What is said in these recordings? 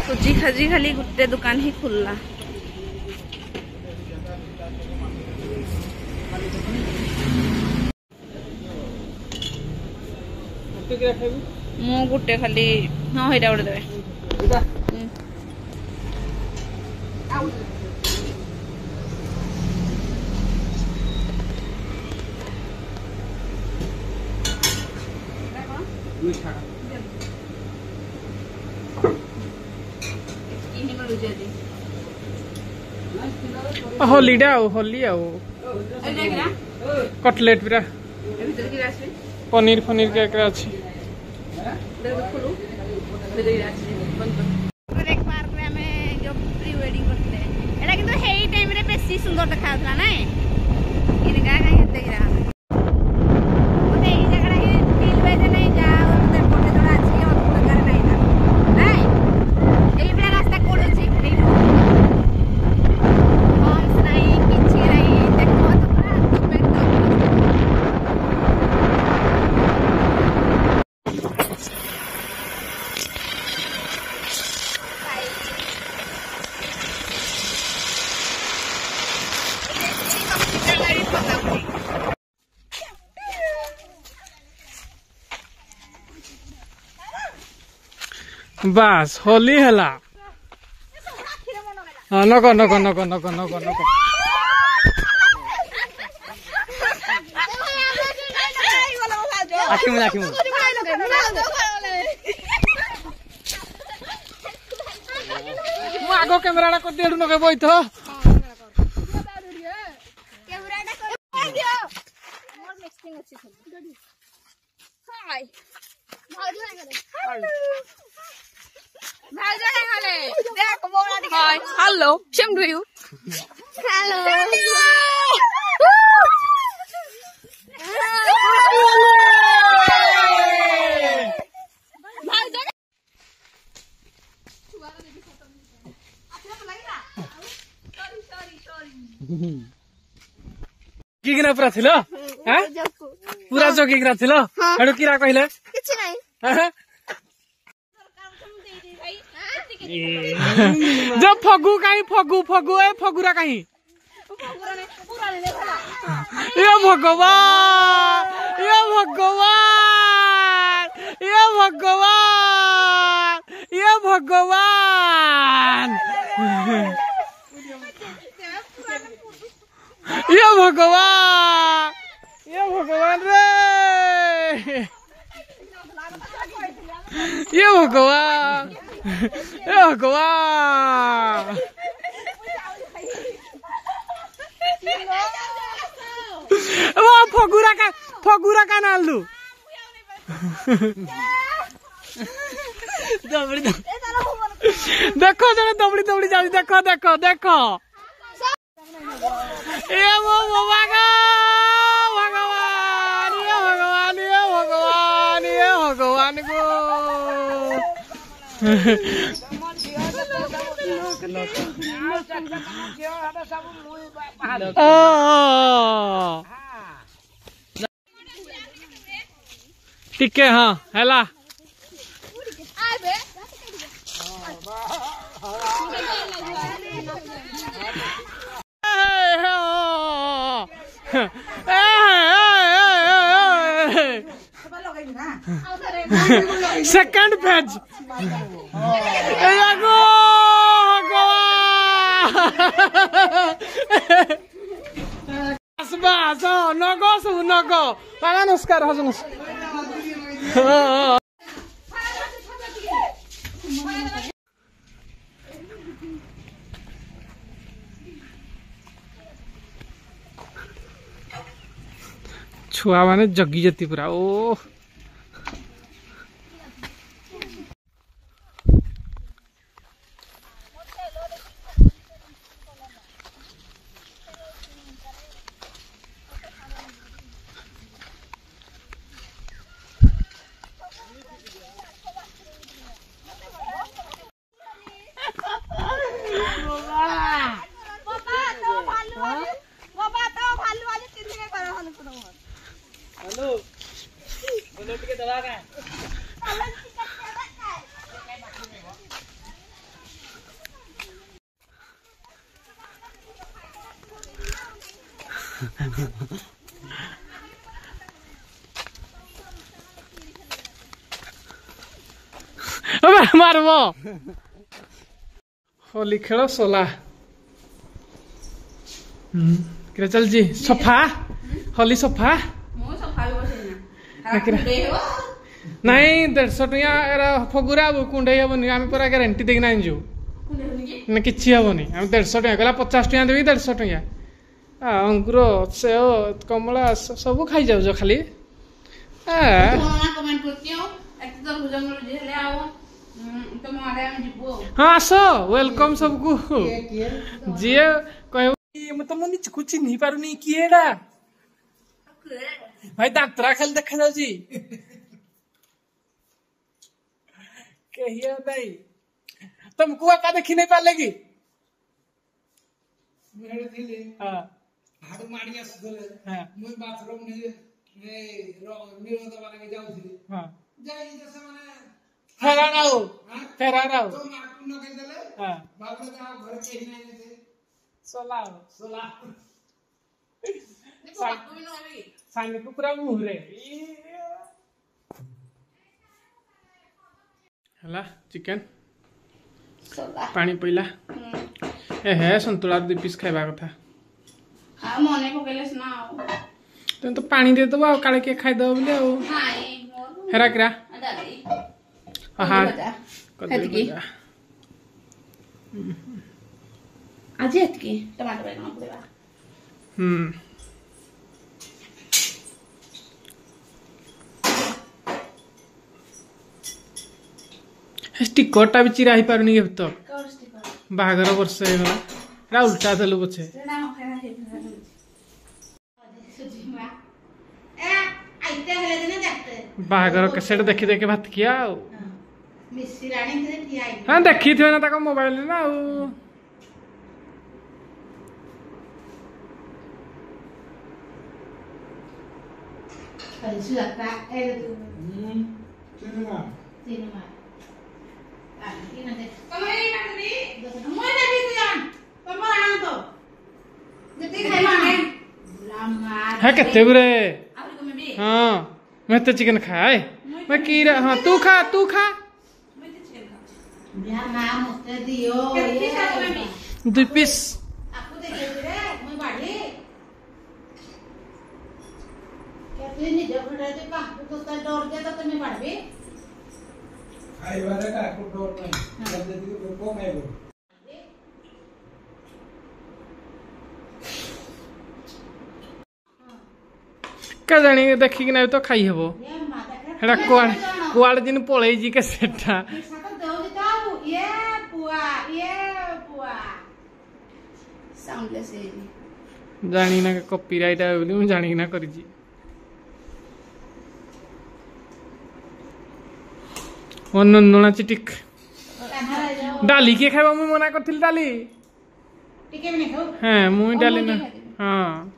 सुजी खाजी खाली गोटे दुकान ही खुलला मु गोटे खाली हाँ हेटा गोटे देवे होली कटलेट पूरा पनीर फनीर क्या क्या अच्छी पार्क में हमें जो प्री वेडिंग करते एटा किंतु हेई टाइम रे बेसी सुंदर देखाउतला ना इनका कहीं देख रहा ओते ई जगह रे फील वे जे नहीं जा और उधर कोटे थोड़ा अच्छी और प्रकार नहीं था नहीं एई बेला रास्ता कोड़ छी नहीं बम्स नहीं किछि नहीं देखो तो पूरा बस होली हला हाँ नको नको नको नको नको नको आखिम आखिम मु आगो कैमरा को देडु नके बई तो कैमराटा कर दियो मोर नेक्स्टिंग अछि हाय भाउजो हेले देख मोरा दिखे hi hello same to you hello किगना पूरा थिलो हैं पूरा जो किगना थिलो हेडो किरा कहिले किछ नहीं जब फगु कहीं फगु फगु ए फगुरा कहीं ये भगवान ये भगवान ये भगवान ये भगवान ये भगवान रे ये भगवान ये भगवान वो फगुरा का नालू देखो जरा दबड़ी दबड़ी जाती देखो देखो देखो ये वो भगवान ये भगवान ये भगवान ये भगवान को ठीक है हाँ हेला सेकंड पेज बस नगो सब नगो नमस्कार हजुर छुआ माने जगी जती पूरा ओ मारब होली खेल सोला किरा चल जी सफा होली सफा नहीं 150 टंका फगुरा कुंडे हेनी आम पूरा ग्यारंटी देखना जो ना कि हेनी आम 150 टंका कहला 50 टंका देवी 150 टंका अंकुर सेव कमला सब खाई जाऊ खाली हाँ आस वेलकम सबको जी कह तुम निजक चिन्ह पारुनी किए भाई दातरा खाली देखा जाऊँ कही तुमको आका देखी नहीं पाले कि पूरा मुहरे है चिकेन पानी पीला हे संतुला 2 पीस खाइबा कथा मने पकेले ना तुम तो पानी दे दबा काले के खाइ दबो बोले हेरा किरा हाँ आज एतकी टमाटर बैगन पड़ेगा टिकटा भी चिरा ही पारुनी तो बाहागर वर्ष होगा उल्टा देलु पछे बाहागर कैसेट देखी देखी भात किया हाँ देखी थे ना ताको मोबाइल ना है केते गुरे हाँ मैं तो चिकन खाए मैं की हाँ तू खा 2 पीस क्या जानी देखिक ना तो खाई हेबो हेडा कुआड़ दिन पळेई जी के सेटा जानी ना कॉपीराइट है बोली मैं जानी ना करी जी नुना चिटिक डाली के खाइबा मैं मना करथिल डाली हाँ मुई डाली ना हाँ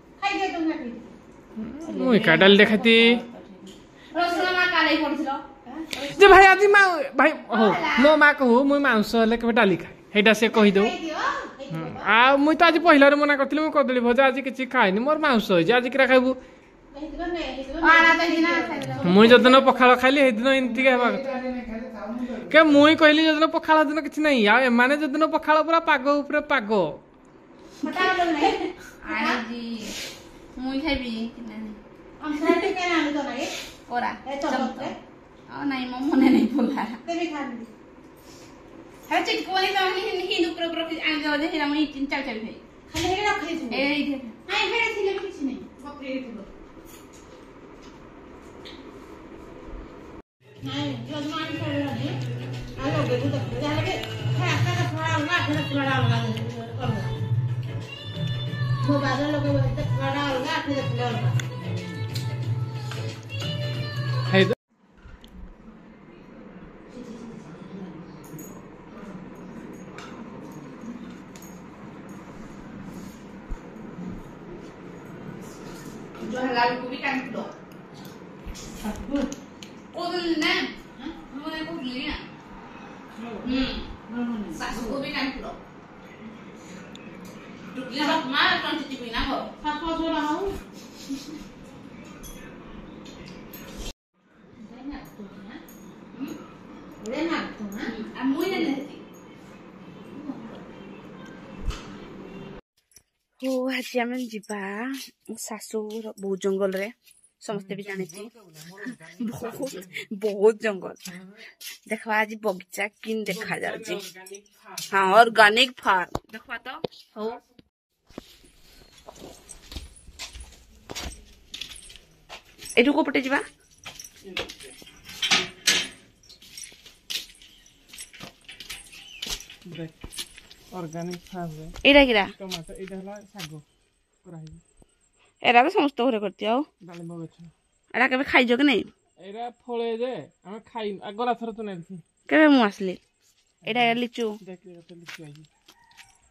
मुई का डाली देखाती जे भाई आज भाई हो मो माँ कहू मुई मांस हेले के डाली खाए हेटा से कहि दो आ मुई तो आज पहिला मना करथिल मु कदली भजा आज किछि खाइनी मोर मांस होई आज किरा खाइबू मुई जदन पखाल खाइली हेदिन एंती के हेबा के मुई कहली जदन पखाल दिन किछि नहीं आ माने जदन पखाल पूरा पागो ऊपर पागो आनी जी मुई खाइबी कि नहीं अंसारे के आलू तो नहीं ओरा ए चमचे आ नहीं मो मने नहीं बोला तेबी खाली है चिकनी तो हिंदू ऊपर आन जाओ जे हिरा मुई 3 4 खाई खाली हेरा रख दे ए हां हेरा थिले किछि नहीं बकरी थिलो नहीं जजमान करे नहीं आ लोग तो जा लगे है का थोड़ा अलग वो बादल लोग थोड़ा अलग फिर अलग है जो हलाल को भी काट दो ओदन ना हमने को लिया सासू को भी काट दो हो आज आम जा शाशु बहुत जंगल रे समस्ते भी जानी बहुत बहुत जंगल देखा आज बगीचा किन देखा जाउची हाँ ऑर्गेनिक फार्म देखा तो हो एठू को पटे जीवा ऑर्गेनिक फार्म रे एरा गिरा टमाटर एटा हला सागो करा है एरा तो समस्त घरे करती आओ डालिम गछ एरा केबे खाइजो कि नहीं एरा फळे जे हम खाइ गला थर तो नेलथि केबे मु आसली एरा लिचू देखि तो लिचू आई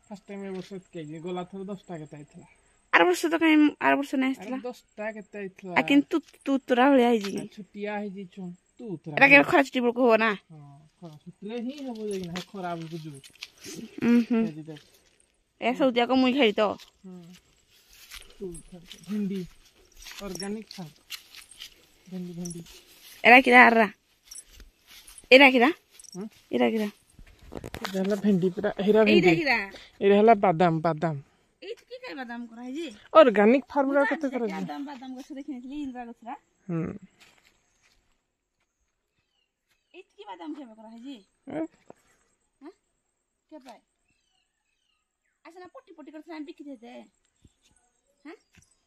फर्स्ट टाइम ए वर्ष के गला थर 10 टा केता आइथला आर वर्ष तो कहीं आर वर्ष नहीं आसला 10 टा केता आइथला आ किंतु तू तोरा होया आइ जी छुटिया है जी छु तू तोरा एरा केबे खरा छुट्टी बको हो ना हां खरा छुट्टी ही हबो जे ना खराब को जु ए सौदिया को मुई खाई तो भिंडी ऑर्गेनिक फार्म भिंडी भिंडी एरा किरा आरा एरा किरा एला भिंडी पूरा हीरा भिंडी एरा हला बादाम बादाम ए की खाई बादाम करा जी ऑर्गेनिक फार्म रा कते करे बादाम बादाम गछ देखिनथली इंद्रा गछरा ए की बादाम केबे करा जी हां के पाए आसना पट्टी पट्टी करथला बिकि देते हां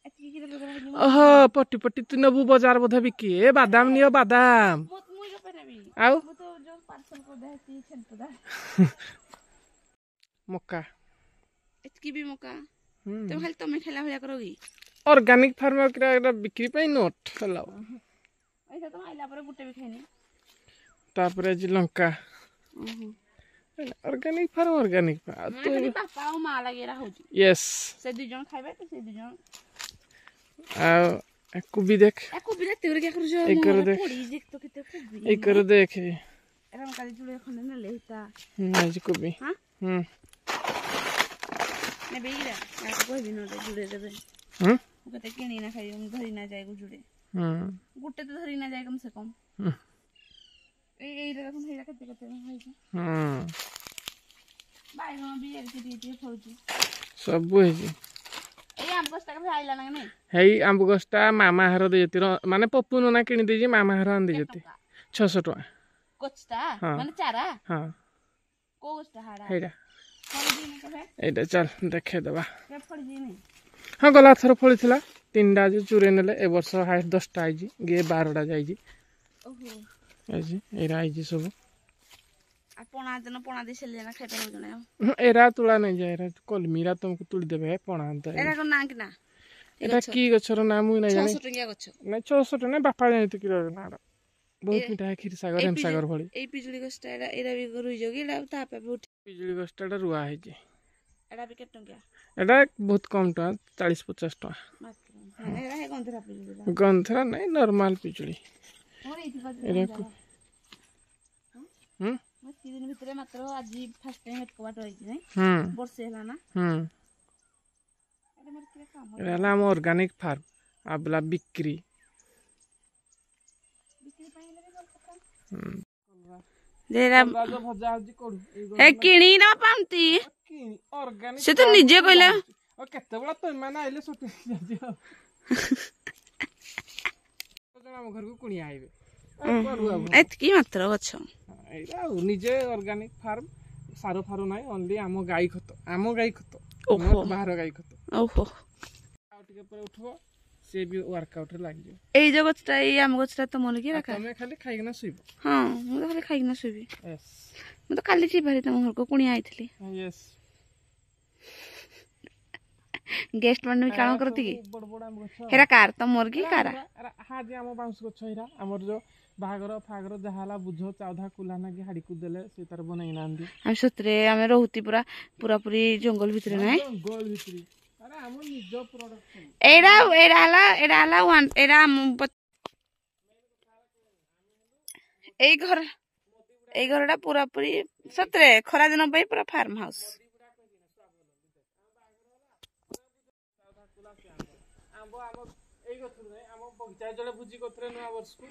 एतकी की करा जी ओहो पट्टी पट्टी तू नबु बाजार बोधा बिकी ए बादाम नियो बादाम मुई के पेरेबी आउ वो तो जो पार्सल को देती छनपुदा मक्का एतकी भी मक्का तो खाली तमे खेला होया करोगी ऑर्गेनिक फार्म रा बिक्री पई नोट हलाओ ऐसा तो आइला पर गुटे भी खाइने तापरे जी लंका ऑर्गेनिक फार्म तो पापा और मां लगे रहा होजी यस से दु जन खाइबे तो से दु जन आ कुबी देख कुबी देख तेरे क्या करू जो एक कर देख पड़ी देख तो किते कुबी एक कर देख एरम काली जुड़े खने न लेता जी कुबी हां ने बेईरा या कोई भी न जुड़े देबे कहते किनी ना खाई हम धरी ना जाए जुड़े गुटे तो धरी ना जाए कम से कम ए रकम हेरा कते कते खाई बाइगन भी एक दी फौजी सब है जी ए आम गस्ता के आइला ना नहीं हेई आंब गस्ता मामा हर दे जति माने पप्पू नना किनि दे जी मामा हर आन दे जति 600 टका गस्ता माने चारा हां को गस्ता हारा हेरा फौजी ने कहे एटा चल देखे दबा के फौजी नहीं हां गला थर फळी थिला 3टा जे चुरे नेले ए वर्ष हाइट 10टा आई जी गे 12टा जाई जी ओहो आई जी एरा आई जी सब पोणा दिन पोणा दे सेले ना खाइते हो जने एरा तुला नहीं जाय एरा कलमीरा तुमको तुली देबे पोणा त एरा को ना कि ना एटा की गछर नाम नहीं जाने 600 टंकिया गछ नहीं 600 नहीं बापा जाने तो किरो ना बहुत मीठा है खीर सागर हम सागर भली ए पिजुली गछटा एरा भी रुई जोगी एरा तापे उठ पिजुली गछटा रुआ है जी एरा भी के टंकिया एटा बहुत कम टा 40 50 टका मात्र माने एरा है गंधरा पिजुली गंधरा नहीं नॉर्मल पिजुली एरा को मस्ती दिन भितरे मात्र आज फर्स्ट टाइम हेड कोबाट होई नै वर्षे हला ना एटा मर के काम एला हम ऑर्गेनिक फार्म आबला बिक्री पाइले जेरा राजा भजा जी कोड ए किणी ना पांती किणी ऑर्गेनिक से तो निजे कहला ओ केते बला तो माने आइले सोटे जाजी तो हम घर को कुणी आइबे एतकी मात्र गछ एरा निजे ऑर्गेनिक फार्म सारो फारो नाही ओनली आमो गाई खत बाहर गाई खत ओहो आउ टिके पर उठबो से भी वर्कआउट रे लागि जे एई जगतटा एई आम गछटा त मन की रखा तमे खाली खाइना सुइबो हां मु खाली खाइना सुइबी यस मु तो काली छी भारी तम घर को कुणी आइथली यस गेस्ट मन भी काण करती की बड़ बड़ आम गछ हेरा कार त मोर की कारा हा जे आम बाउंस गछ हेरा हमर जो बागर फागर जहाला बुझो चाउधा कुलाना की हाडी कु देले से तार बनाई नांदी हम सतरे हमें रहूती पूरा पूरा पूरी जंगल भितरे नै जंगल भितरी अरे हम निज प्रोडक्शन एड़ा वन एड़ा ए घरटा पूरा पूरी सतरे खरा दिन पे पूरा फार्म हाउस आंब आम एई गछरु नै आम बगीचा जळे भुजी करथरे नुआ वर्ष को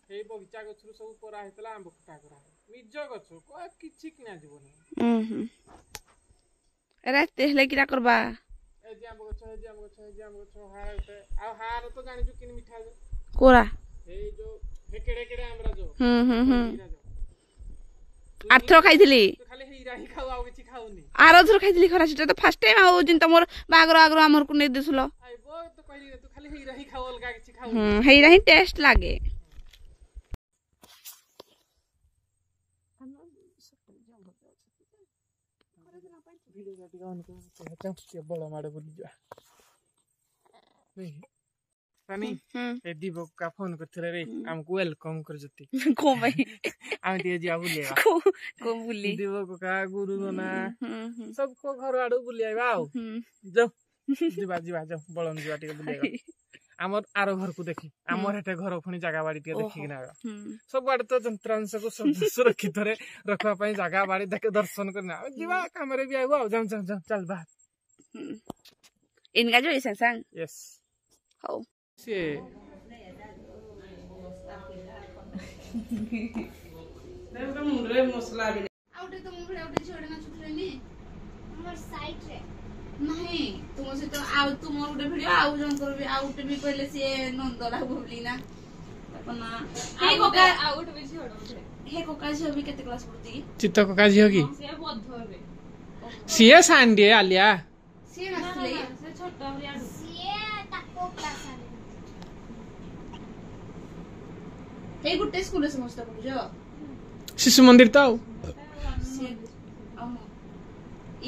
एई बगीचा गछरु सब परा हेतला आंब खटा करा निज गछ को किछि किना जीवन राते हेले किरा करबा ए जे आंब गछ हारते आ हार तो जानि छु किन मिठा जो कोरा ए जो हे केड़े केड़े आमरा जो आठर खाइथिली तो खाली हीरा ही खाऊ आ किछि खाउनी आरथर खाइथिली खरा सिटा तो फर्स्ट टाइम आउ जिन तमोर बागर आगर हमर को नै दिसलो आइबो तो कहली तू खाली हीरा ही खाऊ अलगा किछि खाऊ हेइरा ही टेस्ट लागे बड़ माड़े बोली जा रानी ए दीपक का फोन करथिले रे हमको वेलकम कर जति को भाई आम दिए जा बुलिया को बुली दीपक का गुरु ना सब को घर आडू बुली आइबा आउ जाओ जीवा जाओ बळन जीवा टिके बुलिया हमर आरो घर को देखि हमर हेटे घर फणी जागा बाड़ी टिके देखि ना सब बाड़ तो यंत्रांश को सब सुरक्षित रे रखवा पई जागा बाड़ी देख दर्शन करना जीवा कामरे भी आइबो आउ जाम चल बा इनका जो इसा संग यस हो से देवका मुंडरे मसला भी आउटे तो मुंडरे आउटे छोड़े ना छुटले नी हमर साइड रे नहीं तुम से तो आउ तुम उडे वीडियो आउ जंकर भी आउटे भी कहले से नंदला बोली ना अपना हे कोका आउट भी छोड़ उठे हे कोका से भी केते क्लास पढ़ती चित्त को काजी होगी से बद्धरे सीए सांडे आलिया से नसले से छोटा हरिया से ताको क्लास आले हे गुटे स्कूल से मस्त पढ़जो शिशु मंदिर तो से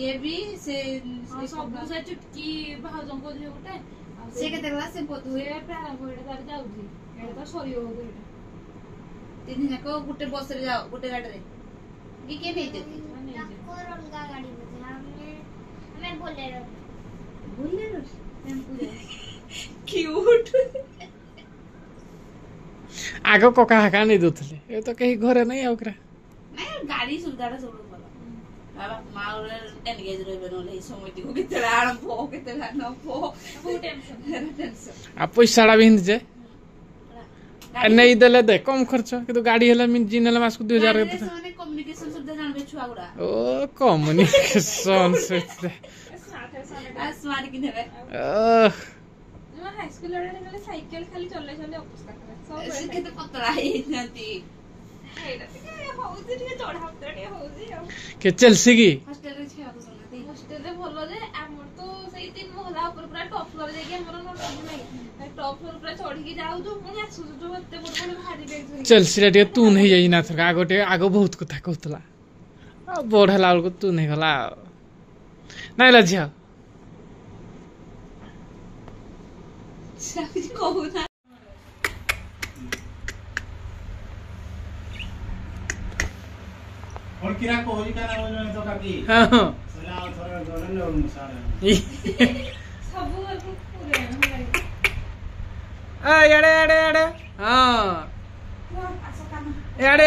ये भी से सब से चुटकी भाजन को दियो उठे से केते क्लास से पढ़ु हुए प्रारंभ होडे तार जाउथि एटा तो सरियो हो गइला तीन जाको गुटे बस रे जाओ गुटे गाड़ी रे के नहीं देती ताको रंगा गाड़ी में हमें बोलेरो टेम्पू क्यूट आगो कोका हाका नहीं दोथले ए तो कहीं घरे नहीं आउकरा नहीं गाड़ी सुविधा सब भलो बाबा माउर एनगेज रहबे नले समयटी को केते आरंभ हो केते न हो टेंशन आ पैसाडा बिंद जे नहीं देले दे कम खर्च किंतु गाड़ी हेला मिन जिनले मास को 2000 रे माने कम्युनिकेशन सुविधा जानबे छुआ गुडा ओ कम्युनिकेशन से स्मार्ट किनेबे हाई स्कूल रे गले साइकिल खाली चले अवस्था करे सब केते पतरा हे नती एटा होउजी ठीक चढ़ा उतरे होउजी के चेल्सी की हॉस्टल रे छुआ को सुनती हॉस्टल रे भलो जे हमर तो सही 3 महला ऊपर पूरा टॉप फ्लोर जाके हमर नॉलेज नहीं टॉप फ्लोर पूरा चढ़ी के जाउ जो पुनी आसु जो एते बड़ भारी बैग धरि चेल्सी रे टे तू नहीं जाई ना थका आगोटे आगो बहुत कथा कहतला आ बढ़ला को तू नहीं गला नहीं लजिया सब कहू ना और किरा को होई काना बोलने तो काकी हां सला थोड़ा गोलन और मुसारे सब पूरे आ याडे हां याडे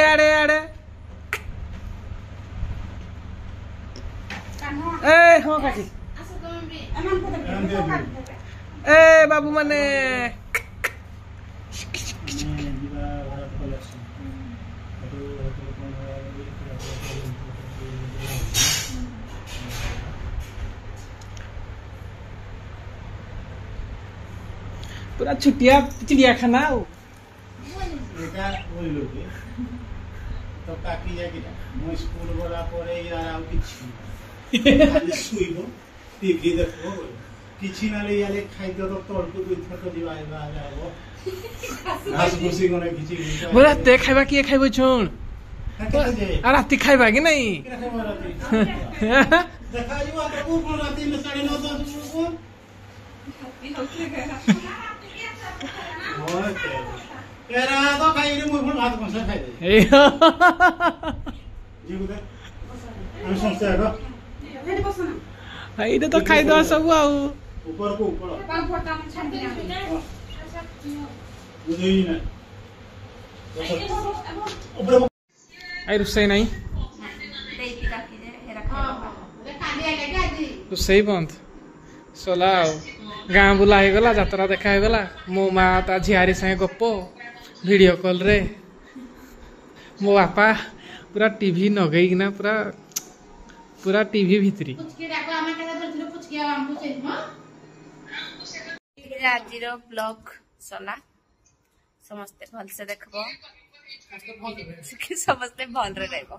ए हो काकी आसो तुम भी ए बाबू माने पूरा छुट्टिया चिड़ियाखाना हो एटा बोल लोगे तो काकी जा किटा मो स्कूल गला परे यार आउ किछि आज सुइबो टीवी देखो किछि नाले याले खाइदो तो तोड़ को इथर तो दिवा जाबो घास भूसी कोने किछि बोला ते खाइबा किए खाइबो छोन आ राती खाइबा कि नहीं देखा जीवा तो को राती में 9:30 10 को केरा तो खाई रे मुई फुल भात कोसा खाई दे जीव दे हम सोचते हैं एइते तो खाइ दो सब आउ ऊपर को ऊपर पांच फोटा में छाड़ दिया बुझई ना ऊपर आई रुसै नहीं देती काकी जे हे रखा रुसै बंद सोलाओ गाँ बुला हो गला यात्रा देखा हो गला मो माँ ता झियारी संगे गप वीडियो कॉल रे मो बापा पूरा टीवी नगेइकिना पूरा पूरा टीवी भितरी आज ब्लॉग सला समस्ते भल से देखबो समस्ते भल रे रहबो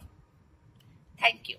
थैंक यू।